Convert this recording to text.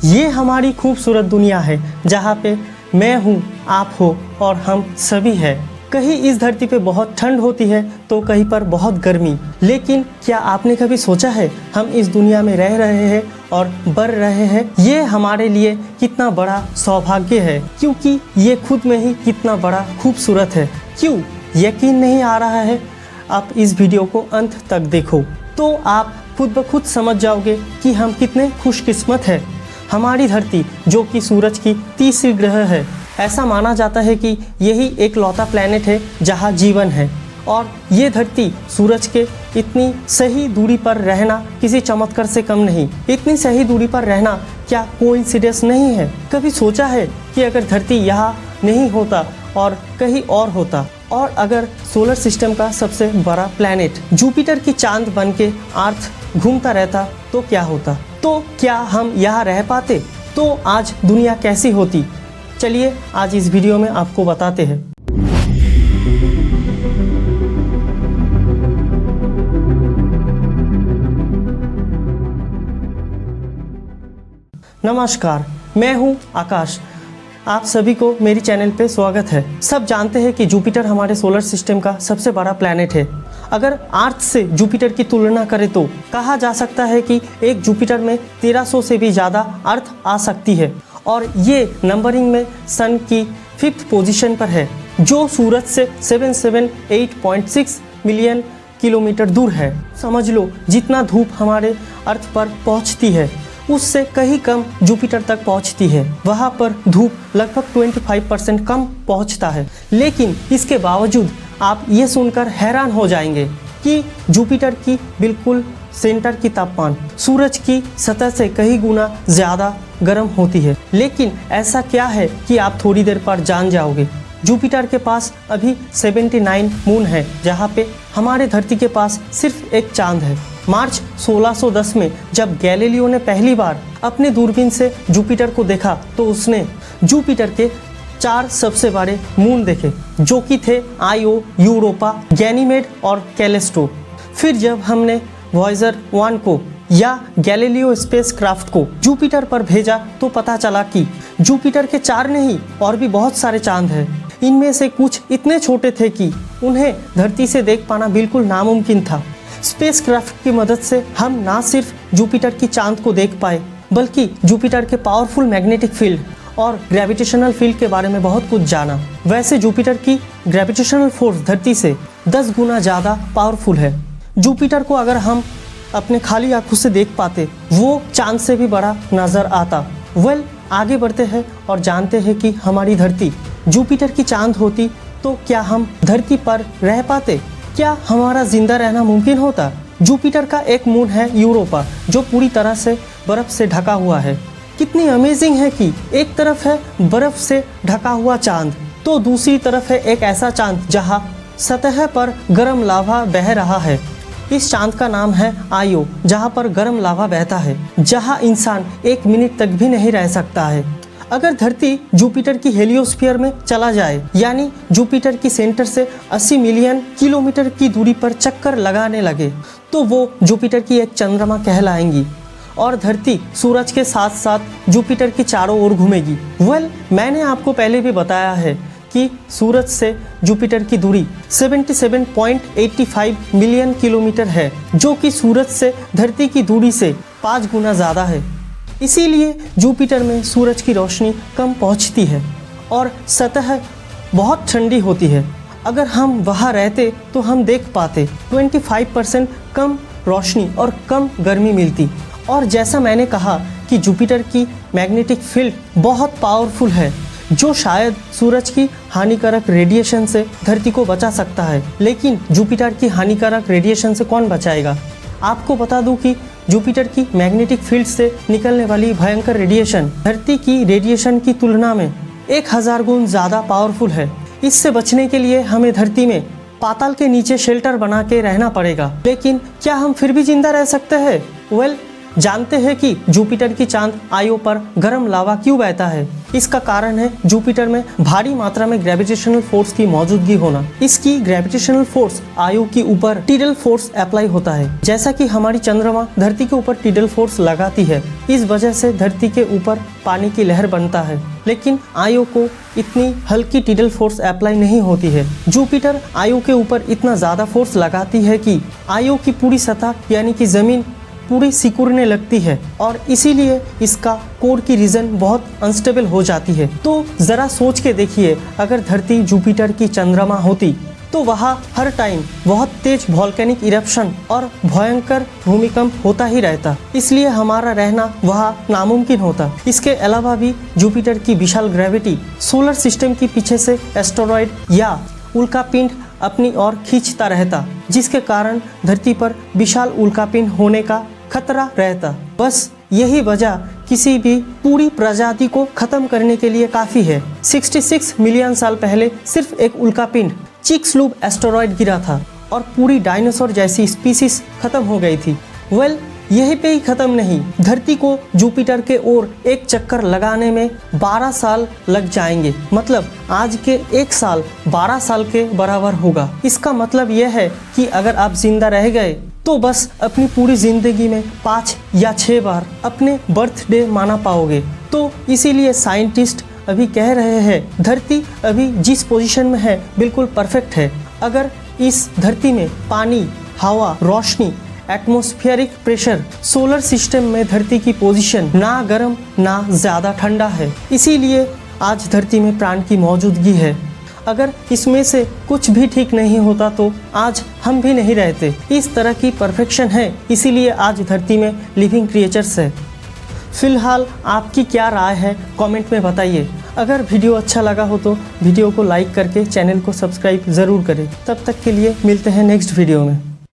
ये हमारी खूबसूरत दुनिया है जहाँ पे मैं हूँ, आप हो और हम सभी हैं। कहीं इस धरती पे बहुत ठंड होती है तो कहीं पर बहुत गर्मी। लेकिन क्या आपने कभी सोचा है हम इस दुनिया में रह रहे हैं और बढ़ रहे हैं? ये हमारे लिए कितना बड़ा सौभाग्य है, क्योंकि ये खुद में ही कितना बड़ा खूबसूरत है। क्यों यकीन नहीं आ रहा है? आप इस वीडियो को अंत तक देखो तो आप खुद ब खुद समझ जाओगे कि हम कितने खुशकिस्मत हैं। हमारी धरती जो कि सूरज की तीसरी ग्रह है, ऐसा माना जाता है कि यही एक लौता प्लैनेट है जहां जीवन है। और ये धरती सूरज के इतनी सही दूरी पर रहना किसी चमत्कार से कम नहीं। इतनी सही दूरी पर रहना क्या कोइंसिडेंस नहीं है? कभी सोचा है कि अगर धरती यहाँ नहीं होता और कहीं और होता, और अगर सोलर सिस्टम का सबसे बड़ा प्लैनेट जुपिटर की चांद बन के अर्थ घूमता रहता तो क्या होता? तो क्या हम यहाँ रह पाते? तो आज दुनिया कैसी होती? चलिए आज इस वीडियो में आपको बताते हैं। नमस्कार, मैं हूँ आकाश। आप सभी को मेरी चैनल पे स्वागत है। सब जानते हैं कि जुपिटर हमारे सोलर सिस्टम का सबसे बड़ा प्लैनेट है। अगर अर्थ से जुपिटर की तुलना करें तो कहा जा सकता है कि एक जुपिटर में 1300 से भी ज़्यादा अर्थ आ सकती है। और ये नंबरिंग में सन की 5th पोजीशन पर है, जो सूरज से 778.6 मिलियन किलोमीटर दूर है। समझ लो जितना धूप हमारे अर्थ पर पहुंचती है उससे कहीं कम जुपिटर तक पहुंचती है। वहां पर धूप लगभग 25% कम पहुंचता है। लेकिन इसके बावजूद आप ये सुनकर हैरान हो जाएंगे कि जुपिटर की बिल्कुल सेंटर की तापमान सूरज की सतह से कई गुना ज़्यादा गर्म होती है। लेकिन ऐसा क्या है कि आप थोड़ी देर पर जान जाओगे। जुपिटर के पास अभी 79 मून है, जहाँ पे हमारे धरती के पास सिर्फ एक चांद है। मार्च 1610 में जब गैलीलियो ने पहली बार अपने दूरबीन से जुपिटर को देखा तो उसने जुपिटर के 4 सबसे बड़े मून देखे, जो कि थे आयो, यूरोपा, गैनीमेड और कैलिस्टो। फिर जब हमने वॉयेजर 1 को या गैलीलियो स्पेसक्राफ्ट को जुपिटर पर भेजा तो पता चला कि जुपिटर के 4 नहीं और भी बहुत सारे चांद हैं। इनमें से कुछ इतने छोटे थे कि उन्हें धरती से देख पाना बिल्कुल नामुमकिन था। स्पेसक्राफ्ट की मदद से हम ना सिर्फ जुपिटर की चांद को देख पाए, बल्कि जुपिटर के पावरफुल मैग्नेटिक फील्ड और ग्रेविटेशनल फील्ड के बारे में बहुत कुछ जाना। वैसे जुपिटर की ग्रेविटेशनल फोर्स धरती से 10 गुना ज़्यादा पावरफुल है। जुपिटर को अगर हम अपने खाली आंखों से देख पाते, वो चांद से भी बड़ा नज़र आता। आगे बढ़ते हैं और जानते हैं कि हमारी धरती जुपिटर की चांद होती तो क्या हम धरती पर रह पाते? क्या हमारा जिंदा रहना मुमकिन होता? जुपिटर का एक मून है यूरोपा, जो पूरी तरह से बर्फ़ से ढका हुआ है। कितनी अमेजिंग है कि एक तरफ है बर्फ़ से ढका हुआ चांद, तो दूसरी तरफ है एक ऐसा चांद जहां सतह पर गर्म लावा बह रहा है। इस चांद का नाम है आयो, जहां पर गर्म लावा बहता है, जहां इंसान 1 मिनट तक भी नहीं रह सकता है। अगर धरती जुपिटर की हेलियोस्फीयर में चला जाए, यानी जुपिटर की सेंटर से 80 मिलियन किलोमीटर की दूरी पर चक्कर लगाने लगे, तो वो जुपिटर की एक चंद्रमा कहलाएंगी और धरती सूरज के साथ साथ जुपिटर की चारों ओर घूमेगी। मैंने आपको पहले भी बताया है कि सूरज से जुपिटर की दूरी 77.85 मिलियन किलोमीटर है, जो कि सूरज से धरती की दूरी से 5 गुना ज़्यादा है। इसीलिए जुपिटर में सूरज की रोशनी कम पहुंचती है और सतह बहुत ठंडी होती है। अगर हम वहां रहते तो हम देख पाते 25% कम रोशनी और कम गर्मी मिलती। और जैसा मैंने कहा कि जुपिटर की मैग्नेटिक फील्ड बहुत पावरफुल है, जो शायद सूरज की हानिकारक रेडिएशन से धरती को बचा सकता है। लेकिन जुपिटर की हानिकारक रेडिएशन से कौन बचाएगा? आपको बता दूं कि जुपिटर की मैग्नेटिक फील्ड से निकलने वाली भयंकर रेडिएशन धरती की रेडिएशन की तुलना में 1000 गुण ज़्यादा पावरफुल है। इससे बचने के लिए हमें धरती में पाताल के नीचे शेल्टर बना के रहना पड़ेगा। लेकिन क्या हम फिर भी जिंदा रह सकते हैं? जानते हैं कि जुपिटर की चांद आयो पर गर्म लावा क्यों बहता है। इसका कारण है जुपिटर में भारी मात्रा में ग्रेविटेशनल फोर्स की मौजूदगी होना। इसकी ग्रेविटेशनल फोर्स आयो के ऊपर टिडल फोर्स अप्लाई होता है। जैसा कि हमारी चंद्रमा धरती के ऊपर टिडल फोर्स लगाती है, इस वजह से धरती के ऊपर पानी की लहर बनता है, लेकिन आयो को इतनी हल्की टिडल फोर्स अप्लाई नहीं होती है। जुपिटर आयो के ऊपर इतना ज़्यादा फोर्स लगाती है कि आयो की पूरी सतह यानी कि ज़मीन पूरी सिकुड़ने लगती है और इसीलिए इसका कोर की रीजन बहुत अनस्टेबल हो जाती है। तो ज़रा सोच के देखिए, अगर धरती जुपिटर की चंद्रमा होती तो वहाँ हर टाइम बहुत तेज वॉल्केनिक इरप्शन और भयंकर भूमिकंप होता ही रहता, इसलिए हमारा रहना वहाँ नामुमकिन होता। इसके अलावा भी जुपिटर की विशाल ग्रेविटी सोलर सिस्टम के पीछे से एस्टेरॉयड या उल्कापिंड अपनी ओर खींचता रहता, जिसके कारण धरती पर विशाल उल्कापिंड होने का खतरा रहता। बस यही वजह किसी भी पूरी प्रजाति को खत्म करने के लिए काफ़ी है। 66 मिलियन साल पहले सिर्फ एक उल्कापिंड चिक्सलूप एस्टेरॉयड गिरा था और पूरी डायनासोर जैसी स्पीसीज खत्म हो गई थी। यहीं पे ही खत्म नहीं, धरती को जुपिटर के ओर एक चक्कर लगाने में 12 साल लग जाएंगे। मतलब आज के 1 साल 12 साल के बराबर होगा। इसका मतलब यह है कि अगर आप जिंदा रह गए तो बस अपनी पूरी जिंदगी में 5 या 6 बार अपने बर्थडे माना पाओगे। तो इसीलिए साइंटिस्ट अभी कह रहे हैं धरती अभी जिस पोजीशन में है बिल्कुल परफेक्ट है। अगर इस धरती में पानी, हवा, रोशनी, एटमॉस्फेरिक प्रेशर, सोलर सिस्टम में धरती की पोजीशन ना गर्म ना ज़्यादा ठंडा है, इसीलिए आज धरती में प्राण की मौजूदगी है। अगर इसमें से कुछ भी ठीक नहीं होता तो आज हम भी नहीं रहते। इस तरह की परफेक्शन है, इसीलिए आज धरती में लिविंग क्रिएचर्स है। फिलहाल आपकी क्या राय है कमेंट में बताइए। अगर वीडियो अच्छा लगा हो तो वीडियो को लाइक करके चैनल को सब्सक्राइब ज़रूर करें। तब तक के लिए मिलते हैं नेक्स्ट वीडियो में।